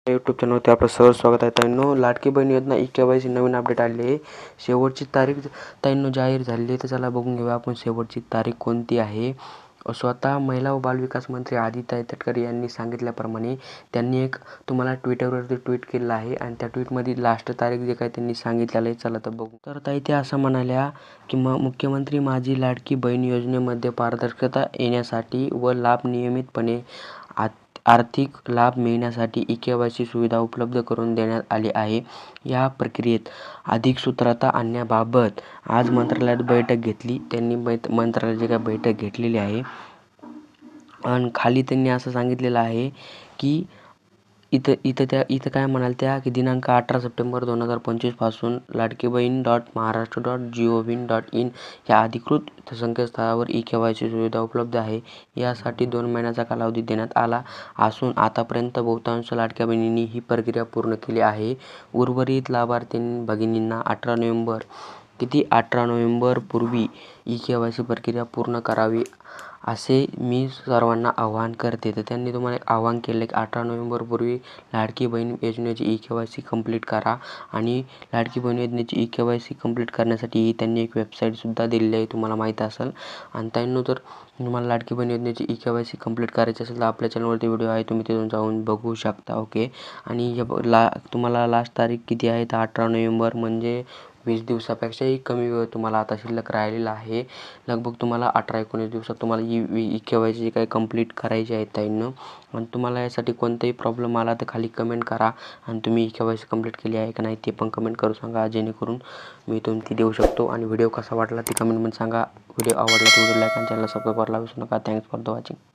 YouTube चॅनलवरती आपलं सहर्ष स्वागत आहे. ताईंनो, लाडकी बहीण योजना ई-के-वाय-सी नवीन अपडेट आली आहे. शेवटची तारीख ताईंनो जाहीर झालेली आहे. तर चला बघून घेऊया आपण शेवटची तारीख कोणती आहे. स्वतः महिला व बालविकास मंत्री आदिताई तटकरे यांनी सांगितल्याप्रमाणे त्यांनी एक तुम्हाला ट्विटरवरती ट्विट केलेलं आहे आणि त्या ट्विटमध्ये लास्ट तारीख जे काय त्यांनी सांगितलेलं आहे. चला तर बघू. तर ताई त्या असं म्हणाल्या की मुख्यमंत्री माझी लाडकी बहीण योजनेमध्ये पारदर्शकता येण्यासाठी व लाभ नियमितपणे आर्थिक लाभ मिळण्यासाठी ई-के-वाय-सी सुविधा उपलब्ध करून देण्यात आली आहे. या प्रक्रियेत अधिक सूत्रता आणण्याबाबत आज मंत्रालयात बैठक घेतली. त्यांनी मंत्रालयाची काय बैठक घेतलेली आहे आणि खाली त्यांनी असं सांगितलेलं आहे की इथं काय म्हणाल त्या की दिनांक 18 सप्टेंबर 2025 पासून ladkibahin.maharashtra.gov.in या अधिकृत संकेतस्थळावर ई-के-वाय-सी सुविधा उपलब्ध आहे. यासाठी 2 महिन्याचा कालावधी देण्यात आला असून आतापर्यंत बहुतांश लाडक्या बहिणींनी ही प्रक्रिया पूर्ण केली आहे. उर्वरित लाभार्थी भगिनींना 18 नोव्हेंबर पूर्वी ई-के-वाय-सी प्रक्रिया पूर्ण करावी असे मी सर्वांना आवाहन करते. तर त्यांनी तुम्हाला एक आवाहन केलं की 18 नोव्हेंबरपूर्वी लाडकी बहीण योजनेची ई-के-वाय-सी कंप्लीट करा आणि लाडकी बहीण योजनेची ई-के-वाय-सी कंप्लीट करण्यासाठी त्यांनी एक वेबसाईटसुद्धा दिलेली आहे, तुम्हाला माहीत असेल. आणि त्यांनी जर तुम्हाला लाडकी बहीण योजनेची ई-के-वाय-सी कंप्लीट करायची असेल तर आपल्या चॅनलवरती व्हिडिओ आहे, तुम्ही तिथून जाऊन बघू शकता. ओके. आणि तुम्हाला लास्ट तारीख किती आहे तर 18 नोव्हेंबर, म्हणजे 20 दिवसापेक्षाही कमी वेळ तुम्हाला आता शिल्लक राहिलेला आहे. लगभग तुम्हाला 18-19 दिवसात तुम्हाला ई-के-वाय-सी काही कंप्लीट करायची आहे ताईंनो. आणि तुम्हाला यासाठी कोणताही प्रॉब्लेम आला तर खाली कमेंट करा आणि तुम्ही ई-के-वाय-सी कंप्लीट केली आहे का नाही ते पण कमेंट करून सांगा, जेणेकरून मी ती देऊ शकतो. आणि व्हिडिओ कसा वाटला ते कमेंटमध्ये सांगा. व्हिडिओ आवडला तर व्हिडिओ लाईक आणि चॅनलला सबस्क्राईब करायला विसरू नका. Thanks for the watching.